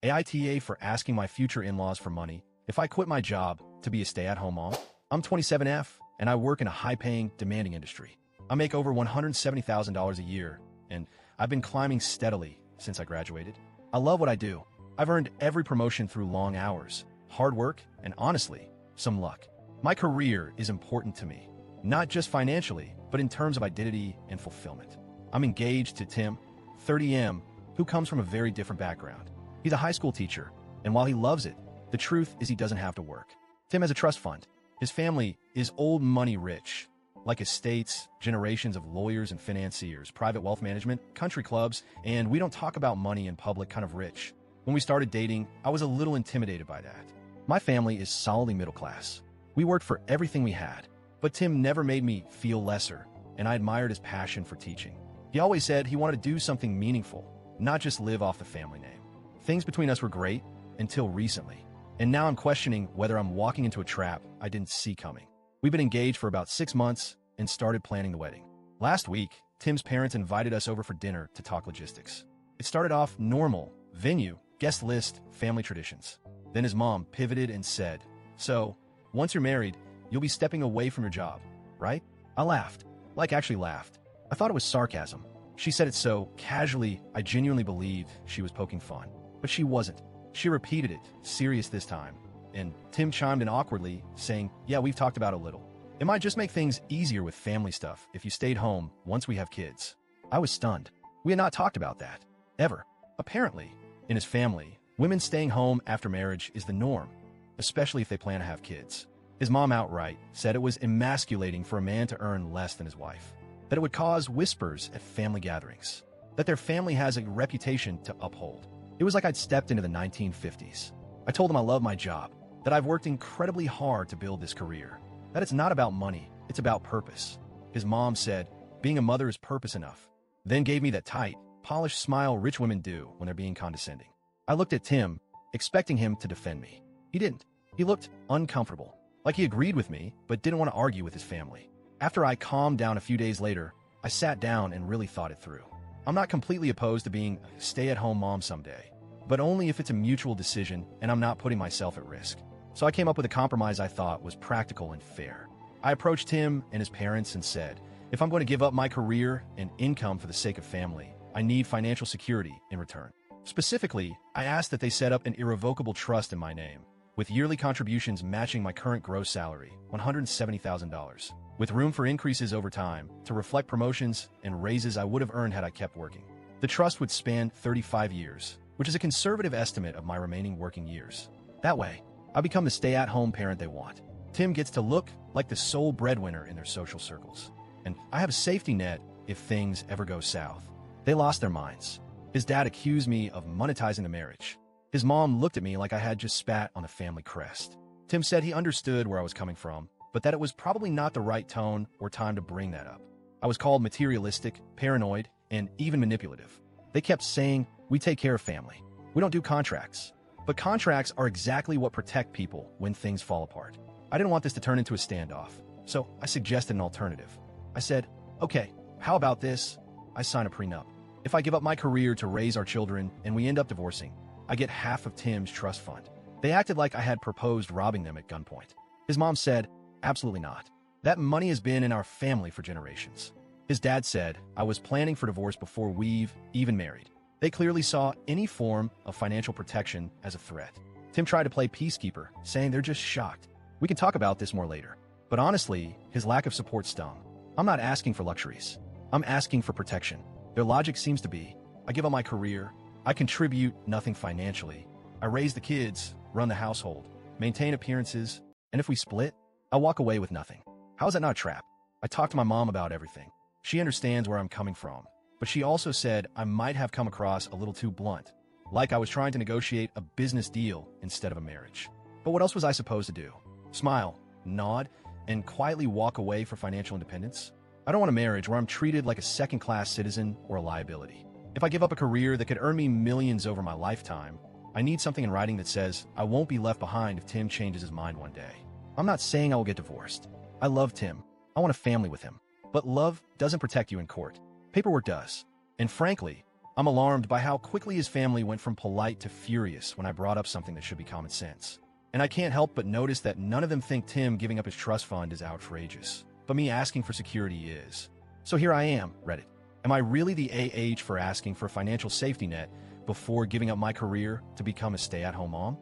AITA for asking my future in-laws for money if I quit my job to be a stay-at-home mom. I'm 27F, and I work in a high-paying, demanding industry. I make over $170,000 a year, and I've been climbing steadily since I graduated. I love what I do. I've earned every promotion through long hours, hard work, and honestly, some luck. My career is important to me, not just financially, but in terms of identity and fulfillment. I'm engaged to Tim, 30M, who comes from a very different background. He's a high school teacher, and while he loves it, the truth is he doesn't have to work. Tim has a trust fund. His family is old money rich, like estates, generations of lawyers and financiers, private wealth management, country clubs, and we don't talk about money in public kind of rich. When we started dating, I was a little intimidated by that. My family is solidly middle class. We worked for everything we had, but Tim never made me feel lesser, and I admired his passion for teaching. He always said he wanted to do something meaningful, not just live off the family name. Things between us were great until recently, and now I'm questioning whether I'm walking into a trap I didn't see coming. We've been engaged for about 6 months and started planning the wedding. Last week, Tim's parents invited us over for dinner to talk logistics. It started off normal, venue, guest list, family traditions. Then his mom pivoted and said, "So, once you're married, you'll be stepping away from your job, right?" I laughed, actually laughed. I thought it was sarcasm. She said it so casually, I genuinely believed she was poking fun. But she wasn't. She repeated it, serious this time. And Tim chimed in awkwardly, saying, "Yeah, we've talked about it a little. It might just make things easier with family stuff if you stayed home once we have kids." I was stunned. We had not talked about that. Ever. Apparently, in his family, women staying home after marriage is the norm, especially if they plan to have kids. His mom outright said it was emasculating for a man to earn less than his wife, that it would cause whispers at family gatherings, that their family has a reputation to uphold. It was like I'd stepped into the 1950s. I told him I love my job, that I've worked incredibly hard to build this career, that it's not about money, it's about purpose. His mom said, being a mother is purpose enough, then gave me that tight, polished smile rich women do when they're being condescending. I looked at Tim, expecting him to defend me. He didn't. He looked uncomfortable, like he agreed with me, but didn't want to argue with his family. After I calmed down a few days later, I sat down and really thought it through. I'm not completely opposed to being a stay-at-home mom someday, but only if it's a mutual decision and I'm not putting myself at risk. So I came up with a compromise I thought was practical and fair. I approached him and his parents and said, if I'm going to give up my career and income for the sake of family, I need financial security in return. Specifically, I asked that they set up an irrevocable trust in my name, with yearly contributions matching my current gross salary, $170,000, with room for increases over time to reflect promotions and raises I would have earned had I kept working. The trust would span 35 years, which is a conservative estimate of my remaining working years. That way, I become the stay-at-home parent they want. Tim gets to look like the sole breadwinner in their social circles, and I have a safety net if things ever go south. They lost their minds. His dad accused me of monetizing the marriage. His mom looked at me like I had just spat on the family crest. Tim said he understood where I was coming from, but that it was probably not the right tone or time to bring that up. I was called materialistic, paranoid, and even manipulative. They kept saying, we take care of family. We don't do contracts. But contracts are exactly what protect people when things fall apart. I didn't want this to turn into a standoff, so I suggested an alternative. I said, okay, how about this? I sign a prenup. If I give up my career to raise our children and we end up divorcing, I get half of Tim's trust fund. They acted like I had proposed robbing them at gunpoint. His mom said, absolutely not. That money has been in our family for generations. His dad said I was planning for divorce before we've even married. They clearly saw any form of financial protection as a threat. Tim tried to play peacekeeper, saying they're just shocked. We can talk about this more later. But honestly, his lack of support stung. I'm not asking for luxuries. I'm asking for protection. Their logic seems to be, I give up my career, I contribute nothing financially, I raise the kids, run the household, maintain appearances, and if we split, I walk away with nothing. How is that not a trap? I talked to my mom about everything. She understands where I'm coming from, but she also said I might have come across a little too blunt, like I was trying to negotiate a business deal instead of a marriage. But what else was I supposed to do? Smile, nod, and quietly walk away for financial independence? I don't want a marriage where I'm treated like a second-class citizen or a liability. If I give up a career that could earn me millions over my lifetime, I need something in writing that says I won't be left behind if Tim changes his mind one day. I'm not saying I will get divorced. I love Tim. I want a family with him. But love doesn't protect you in court. Paperwork does. And frankly, I'm alarmed by how quickly his family went from polite to furious when I brought up something that should be common sense. And I can't help but notice that none of them think Tim giving up his trust fund is outrageous, but me asking for security is. So here I am, Reddit. Am I really the AH for asking for a financial safety net before giving up my career to become a stay-at-home mom?